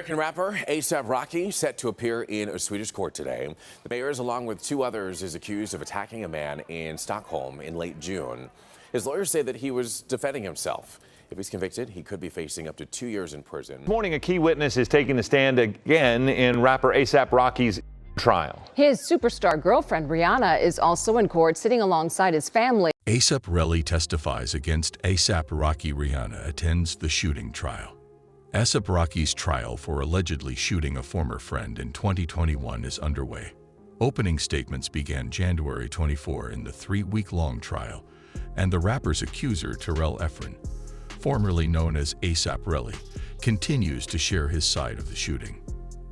American rapper ASAP Rocky set to appear in a Swedish court today. The mayor, along with two others, is accused of attacking a man in Stockholm in late June. His lawyers say that he was defending himself. If he's convicted, he could be facing up to 2 years in prison. This morning, a key witness is taking the stand again in rapper ASAP Rocky's trial. His superstar girlfriend Rihanna is also in court, sitting alongside his family. ASAP Relli testifies against ASAP Rocky. Rihanna attends the shooting trial. ASAP Rocky's trial for allegedly shooting a former friend in 2021 is underway. Opening statements began January 24 in the 3-week-long trial, and the rapper's accuser, Terrell Efron, formerly known as ASAP Relli, continues to share his side of the shooting.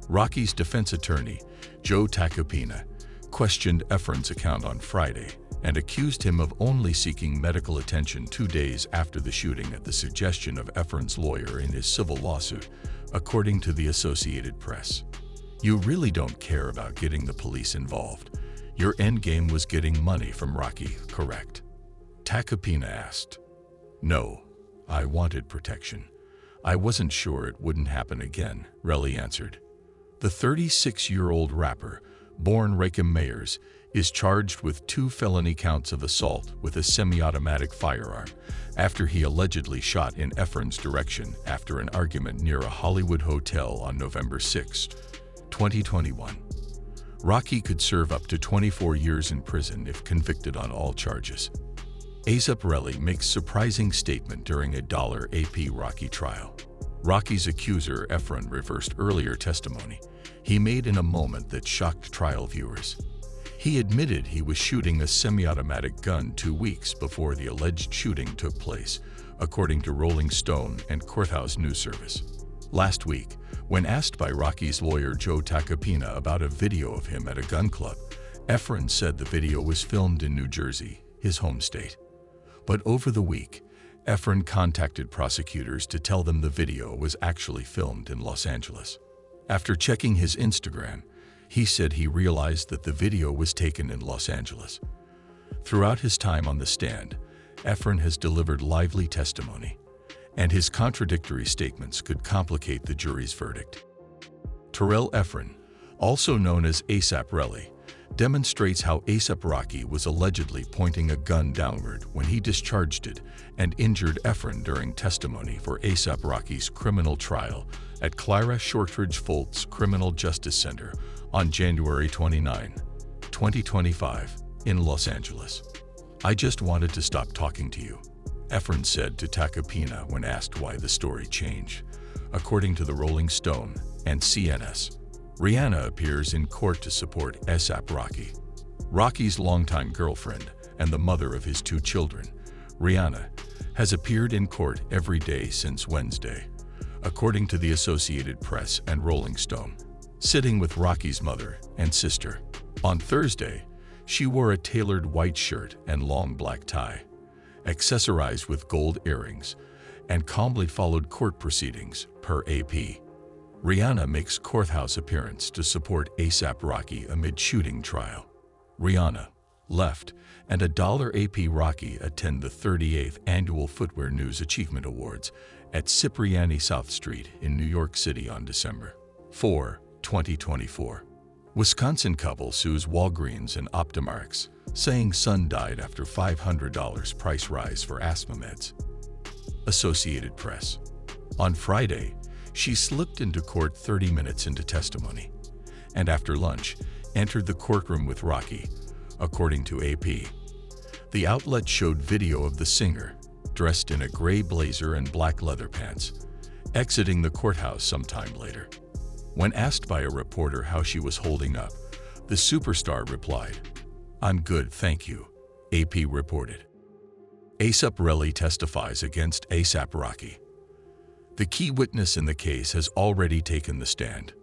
Rocky's defense attorney, Joe Tacopina, questioned Efron's account on Friday and accused him of only seeking medical attention 2 days after the shooting at the suggestion of Efron's lawyer in his civil lawsuit, according to the Associated Press. "You really don't care about getting the police involved. Your endgame was getting money from Rocky, correct?" Tacopina asked. "No, I wanted protection. I wasn't sure it wouldn't happen again," Relli answered. The 36-year-old rapper, born Rakim Mayers, is charged with 2 felony counts of assault with a semi-automatic firearm after he allegedly shot in Efron's direction after an argument near a Hollywood hotel on November 6, 2021. Rocky could serve up to 24 years in prison if convicted on all charges. ASAP Relli makes surprising statement during a $AP Rocky trial. Rocky's accuser, Efron, reversed earlier testimony he made in a moment that shocked trial viewers. He admitted he was shooting a semi-automatic gun 2 weeks before the alleged shooting took place, according to Rolling Stone and Courthouse News Service. Last week, when asked by Rocky's lawyer Joe Tacopina about a video of him at a gun club, Efron said the video was filmed in New Jersey, his home state. But over the week, Efron contacted prosecutors to tell them the video was actually filmed in Los Angeles. After checking his Instagram, he said he realized that the video was taken in Los Angeles. Throughout his time on the stand, Efron has delivered lively testimony, and his contradictory statements could complicate the jury's verdict. Terrell Efron, also known as ASAP Relli, demonstrates how ASAP Rocky was allegedly pointing a gun downward when he discharged it and injured Efron during testimony for ASAP Rocky's criminal trial at Clara Shortridge Foltz Criminal Justice Center on January 29, 2025, in Los Angeles. "I just wanted to stop talking to you," Efron said to Tacopina when asked why the story changed. According to the Rolling Stone and CNS, Rihanna appears in court to support ASAP Rocky. Rocky's longtime girlfriend and the mother of his 2 children, Rihanna, has appeared in court every day since Wednesday, according to the Associated Press and Rolling Stone, sitting with Rocky's mother and sister. On Thursday, she wore a tailored white shirt and long black tie, accessorized with gold earrings, and calmly followed court proceedings, per AP. Rihanna makes courthouse appearance to support ASAP Rocky amid shooting trial. Rihanna, left, and a $AP Rocky attend the 38th Annual Footwear News Achievement Awards at Cipriani South Street in New York City on December 4, 2024. Wisconsin couple sues Walgreens and Optimarx, saying son died after $500 price rise for asthma meds. Associated Press. On Friday, she slipped into court 30 minutes into testimony, and after lunch, entered the courtroom with Rocky, according to AP. The outlet showed video of the singer, dressed in a gray blazer and black leather pants, exiting the courthouse sometime later. When asked by a reporter how she was holding up, the superstar replied, "I'm good, thank you," AP reported. ASAP Relli testifies against ASAP Rocky. The key witness in the case has already taken the stand.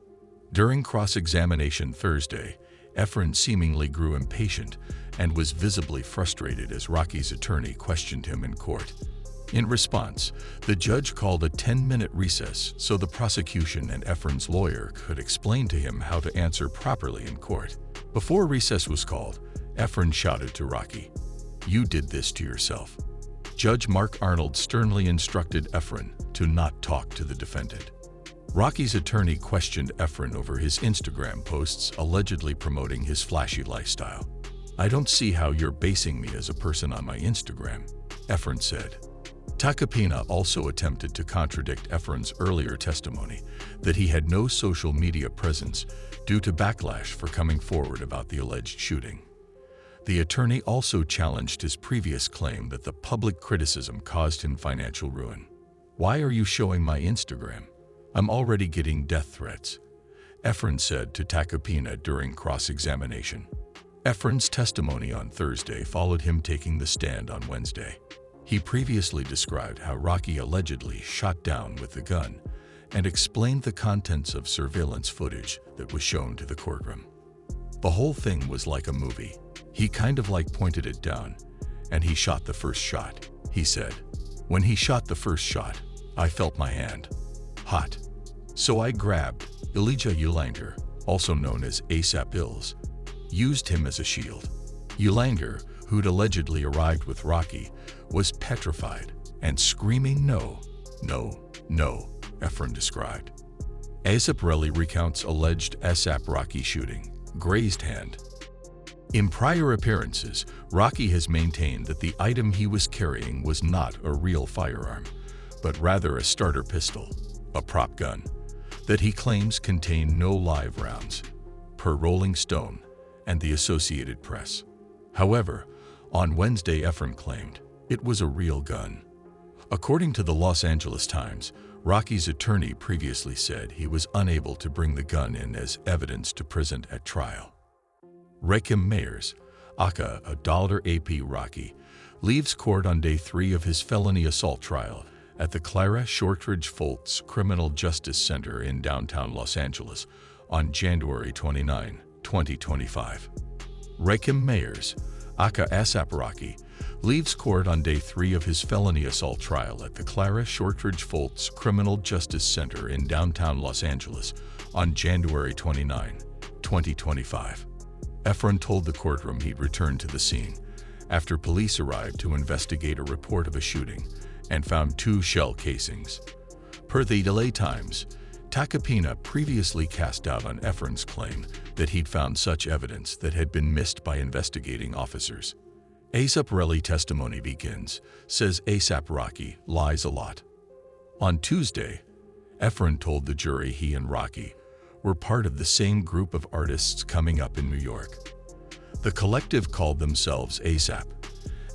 During cross-examination Thursday, Efron seemingly grew impatient and was visibly frustrated as Rocky's attorney questioned him in court. In response, the judge called a 10-minute recess so the prosecution and Efron's lawyer could explain to him how to answer properly in court. Before recess was called, Efron shouted to Rocky, "You did this to yourself." Judge Mark Arnold sternly instructed Efron to not talk to the defendant. Rocky's attorney questioned Efren over his Instagram posts allegedly promoting his flashy lifestyle. "I don't see how you're basing me as a person on my Instagram," Efren said. Tacopina also attempted to contradict Efren's earlier testimony that he had no social media presence due to backlash for coming forward about the alleged shooting. The attorney also challenged his previous claim that the public criticism caused him financial ruin. "Why are you showing my Instagram? I'm already getting death threats," Efren said to Tacopina during cross-examination. Efren's testimony on Thursday followed him taking the stand on Wednesday. He previously described how Rocky allegedly shot down with the gun and explained the contents of surveillance footage that was shown to the courtroom. "The whole thing was like a movie. He kind of like pointed it down, and he shot the first shot," he said. "When he shot the first shot, I felt my hand hot. So I grabbed Elijah Ulanger, also known as ASAP Ills, used him as a shield." Ulanger, who'd allegedly arrived with Rocky, was petrified and screaming "no, no, no," Efren described. ASAP Relli recounts alleged ASAP Rocky shooting, grazed hand. In prior appearances, Rocky has maintained that the item he was carrying was not a real firearm, but rather a starter pistol, a prop gun, that he claims contained no live rounds, per Rolling Stone and the Associated Press. However, on Wednesday, Efren claimed it was a real gun. According to the Los Angeles Times, Rocky's attorney previously said he was unable to bring the gun in as evidence to present at trial. Rakim Mayers, aka $AP Rocky, leaves court on day 3 of his felony assault trial at the Clara Shortridge Foltz Criminal Justice Center in downtown Los Angeles on January 29, 2025. Rakim Mayers, aka ASAP Rocky, leaves court on day 3 of his felony assault trial at the Clara Shortridge Foltz Criminal Justice Center in downtown Los Angeles on January 29, 2025. Efren told the courtroom he'd returned to the scene after police arrived to investigate a report of a shooting and found 2 shell casings. Per the LA Times, Tacopina previously cast doubt on Efren's claim that he'd found such evidence that had been missed by investigating officers. ASAP Relli testimony begins, says ASAP Rocky lies a lot. On Tuesday, Efren told the jury he and Rocky were part of the same group of artists coming up in New York. The collective called themselves ASAP,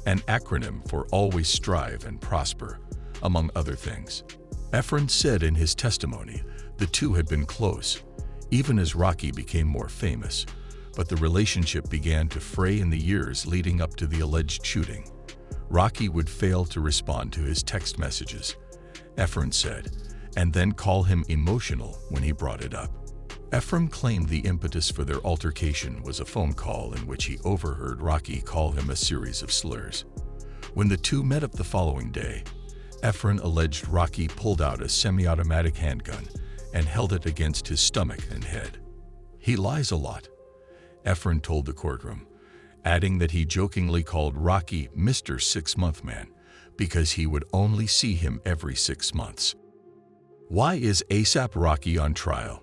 an acronym for Always Strive and Prosper, among other things. Efren said in his testimony the two had been close, even as Rocky became more famous, but the relationship began to fray in the years leading up to the alleged shooting. Rocky would fail to respond to his text messages, Efren said, and then call him emotional when he brought it up. Efren claimed the impetus for their altercation was a phone call in which he overheard Rocky call him a series of slurs. When the two met up the following day, Efren alleged Rocky pulled out a semi-automatic handgun and held it against his stomach and head. "He lies a lot," Efren told the courtroom, adding that he jokingly called Rocky Mr. 6-month man because he would only see him every 6 months. Why is ASAP Rocky on trial?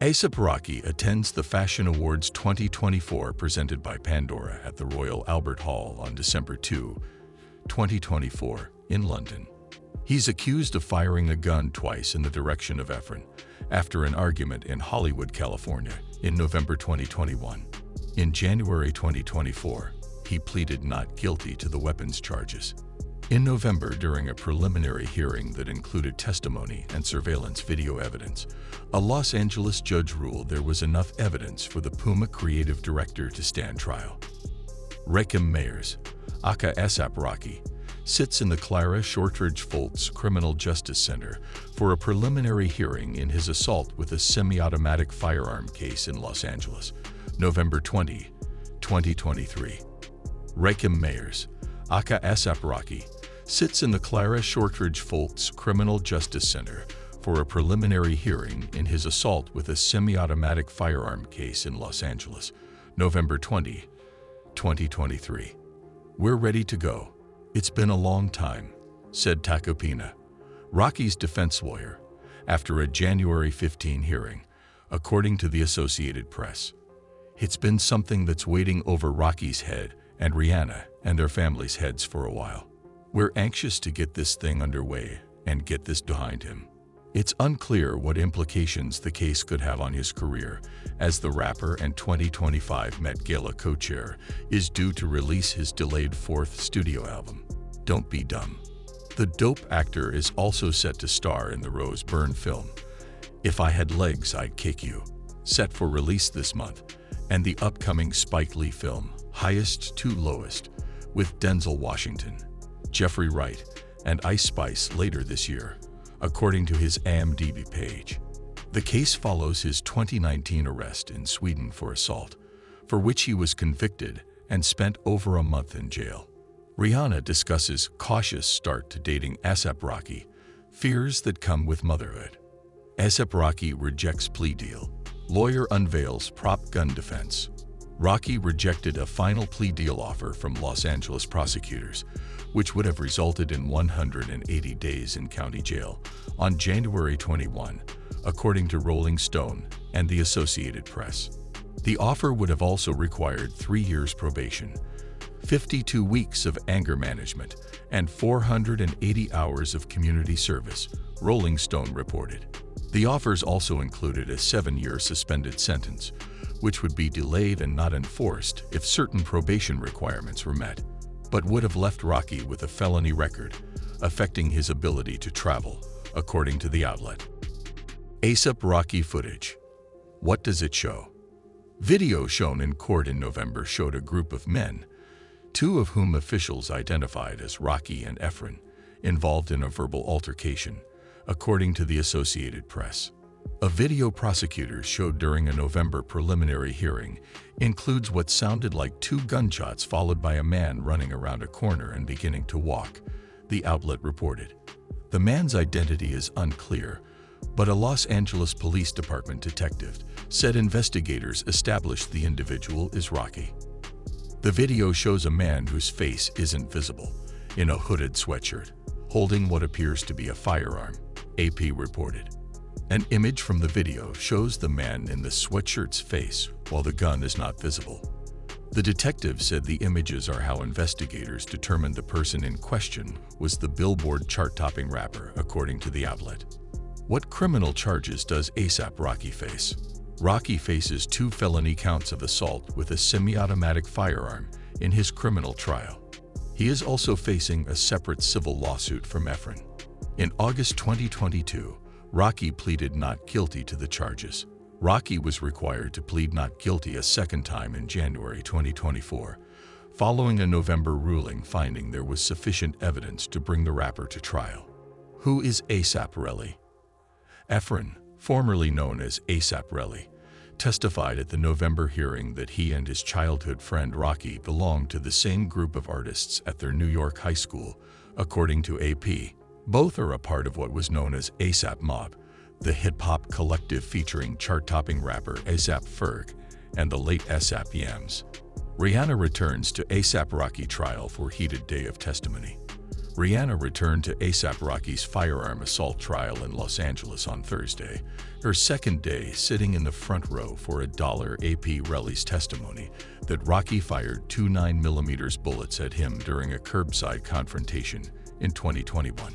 ASAP Rocky attends the Fashion Awards 2024 presented by Pandora at the Royal Albert Hall on December 2, 2024, in London. He's accused of firing a gun twice in the direction of Efren after an argument in Hollywood, California, in November 2021. In January 2024, he pleaded not guilty to the weapons charges. In November, during a preliminary hearing that included testimony and surveillance video evidence, a Los Angeles judge ruled there was enough evidence for the Puma creative director to stand trial. Rakim Mayers, aka ASAP Rocky, sits in the Clara Shortridge Foltz Criminal Justice Center for a preliminary hearing in his assault with a semi-automatic firearm case in Los Angeles, November 20, 2023. Rakim Mayers, aka ASAP Rocky, sits in the Clara Shortridge Foltz Criminal Justice Center for a preliminary hearing in his assault with a semi-automatic firearm case in Los Angeles, November 20, 2023. "We're ready to go. It's been a long time," said Tacopina, Rocky's defense lawyer, after a January 15 hearing, according to the Associated Press. It's been something that's waiting over Rocky's head and Rihanna and their families' heads for a while. We're anxious to get this thing underway and get this behind him. It's unclear what implications the case could have on his career, as the rapper and 2025 Met Gala co-chair is due to release his delayed fourth studio album, Don't Be Dumb. The dope actor is also set to star in the Rose Byrne film, If I Had Legs, I'd Kick You, set for release this month, and the upcoming Spike Lee film, Highest to Lowest, with Denzel Washington, Jeffrey Wright, and Ice Spice later this year, according to his IMDb page. The case follows his 2019 arrest in Sweden for assault, for which he was convicted and spent over a month in jail. Rihanna discusses cautious start to dating ASAP Rocky, fears that come with motherhood. ASAP Rocky rejects plea deal. Lawyer unveils prop gun defense. Rocky rejected a final plea deal offer from Los Angeles prosecutors, which would have resulted in 180 days in county jail, on January 21, according to Rolling Stone and the Associated Press. The offer would have also required 3 years probation, 52 weeks of anger management, and 480 hours of community service, Rolling Stone reported. The offers also included a 7-year suspended sentence, which would be delayed and not enforced if certain probation requirements were met, but would have left Rocky with a felony record, affecting his ability to travel, according to the outlet. ASAP Rocky footage. What does it show? Video shown in court in November showed a group of men, 2 of whom officials identified as Rocky and Efren, involved in a verbal altercation, according to the Associated Press. A video prosecutors showed during a November preliminary hearing includes what sounded like 2 gunshots followed by a man running around a corner and beginning to walk, the outlet reported. The man's identity is unclear, but a Los Angeles Police Department detective said investigators established the individual is Rocky. The video shows a man whose face isn't visible, in a hooded sweatshirt, holding what appears to be a firearm, AP reported. An image from the video shows the man in the sweatshirt's face while the gun is not visible. The detective said the images are how investigators determined the person in question was the Billboard chart-topping rapper, according to the outlet. What criminal charges does ASAP Rocky face? Rocky faces 2 felony counts of assault with a semi-automatic firearm in his criminal trial. He is also facing a separate civil lawsuit from Efren. In August 2022, Rocky pleaded not guilty to the charges. Rocky was required to plead not guilty a second time in January 2024, following a November ruling finding there was sufficient evidence to bring the rapper to trial. Who is ASAP Relli? Efren, formerly known as ASAP Relli, testified at the November hearing that he and his childhood friend Rocky belonged to the same group of artists at their New York high school, according to AP. Both are a part of what was known as ASAP Mob, the hip-hop collective featuring chart-topping rapper ASAP Ferg and the late ASAP Yams. Rihanna returns to ASAP Rocky trial for heated day of testimony. Rihanna returned to ASAP Rocky's firearm assault trial in Los Angeles on Thursday, her second day sitting in the front row for a $AP Relli's testimony that Rocky fired 2 9mm bullets at him during a curbside confrontation in 2021.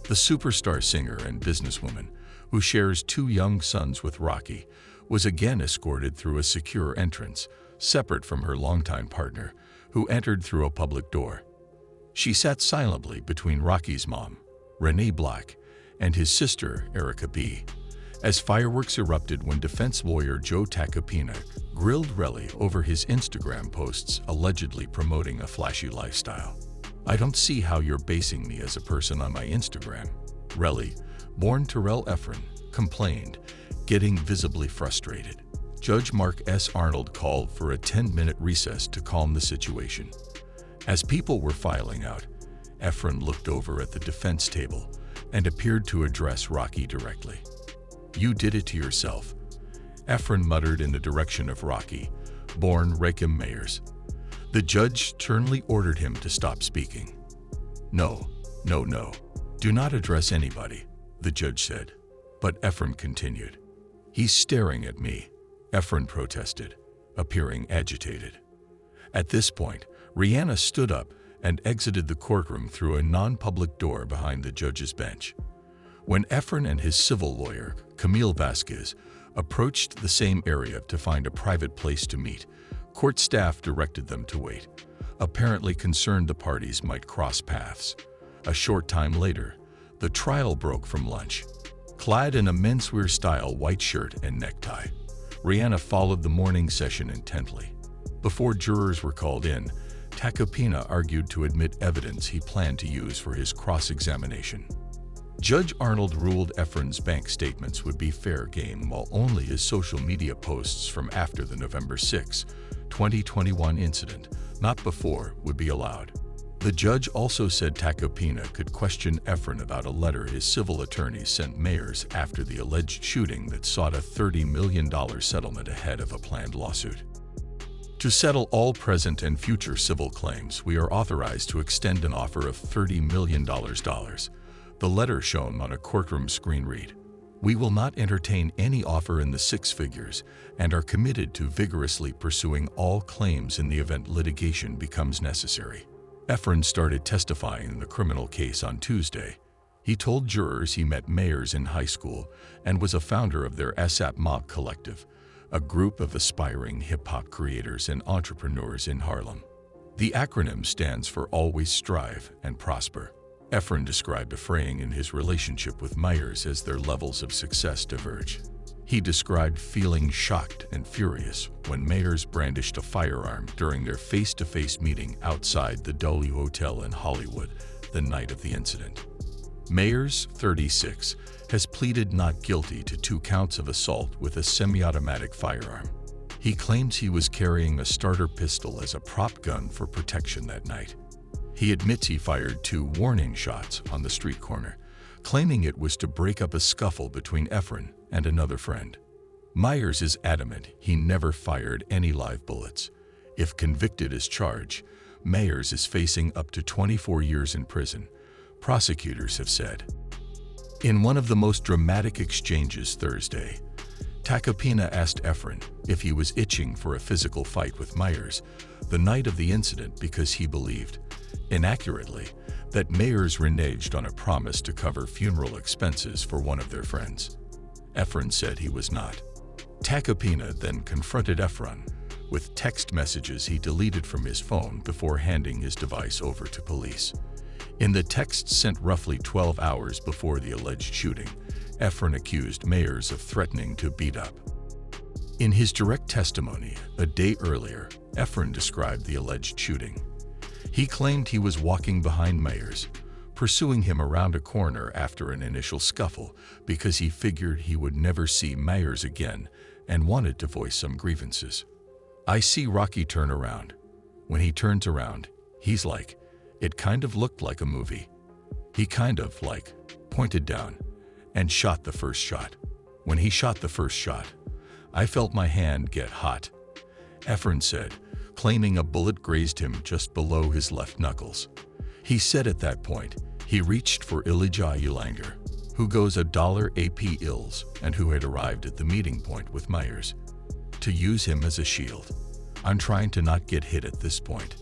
The superstar singer and businesswoman, who shares 2 young sons with Rocky, was again escorted through a secure entrance, separate from her longtime partner, who entered through a public door. She sat silently between Rocky's mom, Renee Black, and his sister, Erica B., as fireworks erupted when defense lawyer Joe Tacopina grilled Relli over his Instagram posts allegedly promoting a flashy lifestyle. "I don't see how you're basing me as a person on my Instagram," Relli, born Terrell Efren, complained, getting visibly frustrated. Judge Mark S. Arnold called for a 10-minute recess to calm the situation. As people were filing out, Efren looked over at the defense table and appeared to address Rocky directly. "You did it to yourself," Efren muttered in the direction of Rocky, born Rakim Mayers. The judge sternly ordered him to stop speaking. No. Do not address anybody," the judge said. But Efren continued. "He's staring at me," Efren protested, appearing agitated. At this point, Rihanna stood up and exited the courtroom through a non-public door behind the judge's bench. When Efren and his civil lawyer, Camille Vasquez, approached the same area to find a private place to meet, court staff directed them to wait, apparently concerned the parties might cross paths. A short time later, the trial broke from lunch. Clad in a menswear-style white shirt and necktie, Rihanna followed the morning session intently. Before jurors were called in, Tacopina argued to admit evidence he planned to use for his cross-examination. Judge Arnold ruled Efren's bank statements would be fair game, while only his social media posts from after the November 6, 2021 incident, not before, would be allowed. The judge also said Tacopina could question Efren about a letter his civil attorneys sent mayors after the alleged shooting that sought a $30 million settlement ahead of a planned lawsuit. To settle all present and future civil claims, we are authorized to extend an offer of $30 million. The letter shown on a courtroom screen read, "We will not entertain any offer in the six figures and are committed to vigorously pursuing all claims in the event litigation becomes necessary." Efren started testifying in the criminal case on Tuesday. He told jurors he met mayors in high school and was a founder of their ASAP Mob collective, a group of aspiring hip-hop creators and entrepreneurs in Harlem. The acronym stands for Always Strive and Prosper. Efren described a fraying in his relationship with Myers as their levels of success diverge. He described feeling shocked and furious when Myers brandished a firearm during their face-to-face meeting outside the W Hotel in Hollywood the night of the incident. Myers, 36, has pleaded not guilty to 2 counts of assault with a semi-automatic firearm. He claims he was carrying a starter pistol as a prop gun for protection that night. He admits he fired 2 warning shots on the street corner, claiming it was to break up a scuffle between Efren and another friend. Myers is adamant he never fired any live bullets. If convicted as charged, Myers is facing up to 24 years in prison, prosecutors have said. In one of the most dramatic exchanges Thursday, Tacopina asked Efren if he was itching for a physical fight with Myers the night of the incident because he believed, inaccurately, that Myers reneged on a promise to cover funeral expenses for one of their friends. Efren said he was not. Tacopina then confronted Efren with text messages he deleted from his phone before handing his device over to police. In the texts sent roughly 12 hours before the alleged shooting, Efren accused Myers of threatening to beat up. In his direct testimony a day earlier, Efren described the alleged shooting. He claimed he was walking behind Myers, pursuing him around a corner after an initial scuffle because he figured he would never see Myers again and wanted to voice some grievances. "I see Rocky turn around. When he turns around, he's like, it kind of looked like a movie. He kind of like pointed down and shot the first shot. When he shot the first shot, I felt my hand get hot," Efren said, claiming a bullet grazed him just below his left knuckles. He said at that point, he reached for Elijah Ulanger, who goes $1 AP Ills and who had arrived at the meeting point with Myers, to use him as a shield. "I'm trying to not get hit at this point,"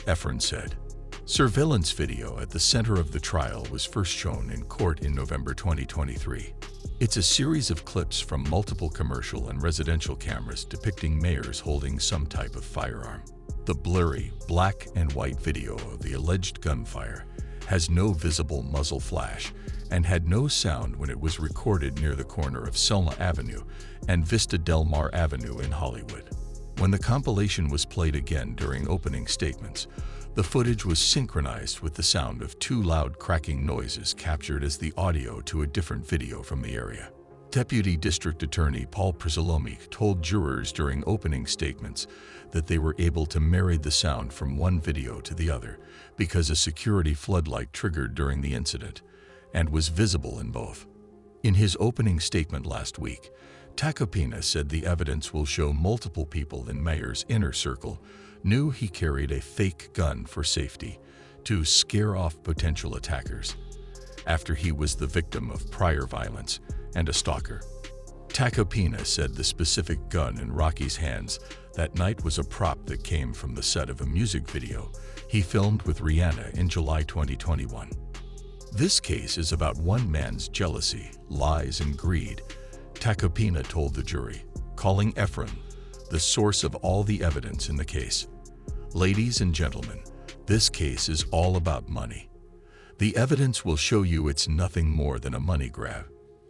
Efren said. Surveillance video at the center of the trial was first shown in court in November 2023. It's a series of clips from multiple commercial and residential cameras depicting Myers holding some type of firearm. The blurry, black and white video of the alleged gunfire has no visible muzzle flash and had no sound when it was recorded near the corner of Selma Avenue and Vista Del Mar Avenue in Hollywood. When the compilation was played again during opening statements, the footage was synchronized with the sound of 2 loud cracking noises captured as the audio to a different video from the area. Deputy District Attorney Paul Prizzolomi told jurors during opening statements that they were able to marry the sound from one video to the other because a security floodlight triggered during the incident and was visible in both. In his opening statement last week, Tacopina said the evidence will show multiple people in Myers' inner circle knew he carried a fake gun for safety to scare off potential attackers. After he was the victim of prior violence and a stalker. Tacopina said the specific gun in Rocky's hands that night was a prop that came from the set of a music video he filmed with Rihanna in July 2021. This case is about one man's jealousy, lies, and greed, Tacopina told the jury, calling Efren the source of all the evidence in the case. Ladies and gentlemen, this case is all about money. The evidence will show you it's nothing more than a money grab,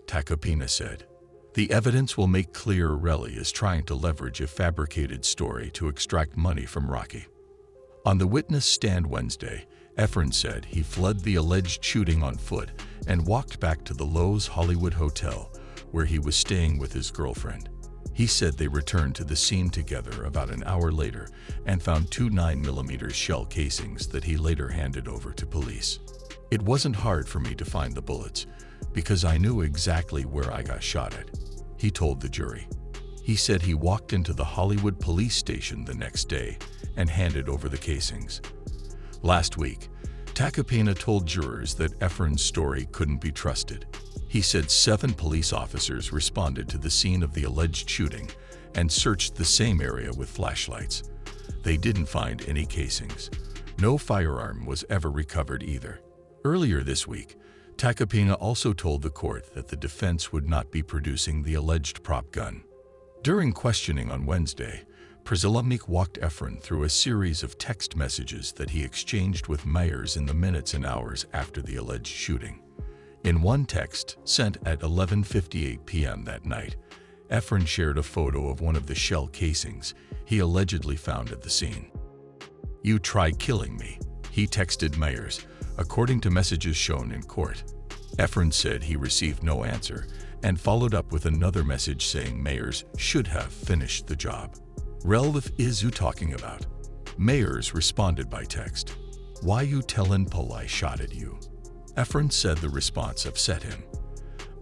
Tacopina said. The evidence will make clear Relli is trying to leverage a fabricated story to extract money from Rocky. On the witness stand Wednesday, Efren said he fled the alleged shooting on foot and walked back to the Lowe's Hollywood Hotel where he was staying with his girlfriend. He said they returned to the scene together about an hour later and found two 9mm shell casings that he later handed over to police. It wasn't hard for me to find the bullets because I knew exactly where I got shot at, he told the jury. He said he walked into the Hollywood police station the next day and handed over the casings. Last week, Tacopina told jurors that Efren's story couldn't be trusted. He said 7 police officers responded to the scene of the alleged shooting and searched the same area with flashlights. They didn't find any casings. No firearm was ever recovered either. Earlier this week, Tacopina also told the court that the defense would not be producing the alleged prop gun. During questioning on Wednesday, Priscilla Meek walked Efren through a series of text messages that he exchanged with Myers in the minutes and hours after the alleged shooting. In one text, sent at 11:58 p.m. that night, Efren shared a photo of one of the shell casings he allegedly found at the scene. "You try killing me," he texted Myers, according to messages shown in court. Efren said he received no answer and followed up with another message saying Myers should have finished the job. "Relli is you talking about?" Myers responded by text. "Why you tellin' Paul I shot at you?" Efren said the response upset him.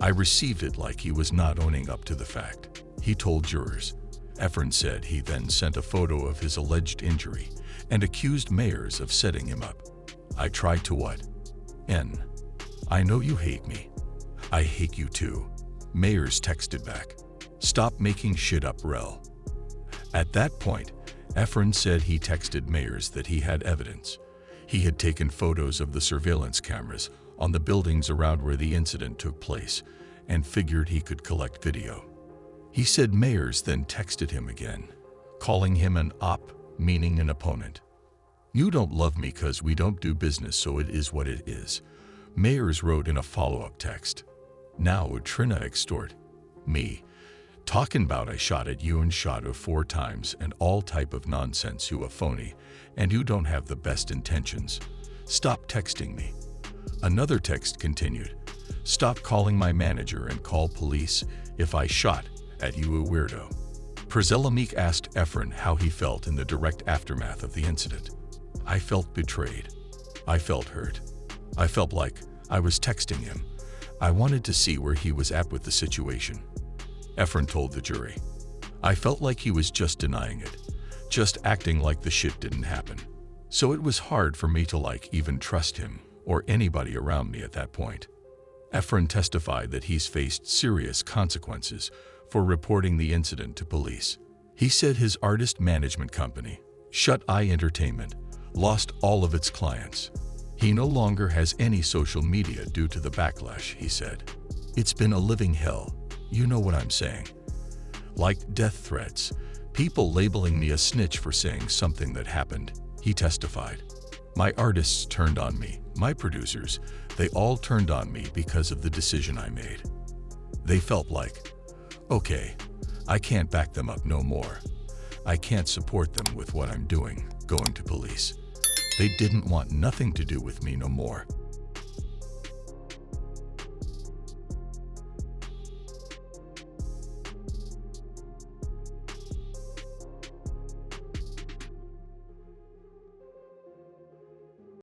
"I received it like he was not owning up to the fact," he told jurors. Efren said he then sent a photo of his alleged injury and accused Myers of setting him up. "I tried to what? I know you hate me. I hate you too," Myers texted back. "Stop making shit up, Rel." At that point, Efren said he texted Myers that he had evidence. He had taken photos of the surveillance cameras on the buildings around where the incident took place and figured he could collect video. He said Myers then texted him again, calling him an op, meaning an opponent. "You don't love me 'cause we don't do business, so it is what it is," Myers wrote in a follow-up text. "Now Trina extort me, talking about I shot at you and shot her 4 times and all type of nonsense, you a phony, and you don't have the best intentions. Stop texting me." Another text continued, "Stop calling my manager and call police if I shot at you, a weirdo." Priscilla Meek asked Efren how he felt in the direct aftermath of the incident. "I felt betrayed. I felt hurt. I felt like I was texting him. I wanted to see where he was at with the situation," Efren told the jury. "I felt like he was just denying it, just acting like the shit didn't happen. So it was hard for me to even trust him or anybody around me at that point." Efren testified that he's faced serious consequences for reporting the incident to police. He said his artist management company, Shut Eye Entertainment, lost all of its clients. He no longer has any social media due to the backlash, he said. "It's been a living hell, you know what I'm saying. Like death threats, people labeling me a snitch for saying something that happened," he testified. "My artists turned on me, my producers, they all turned on me because of the decision I made. They felt like, okay, I can't back them up no more. I can't support them with what I'm doing, going to police. They didn't want nothing to do with me no more."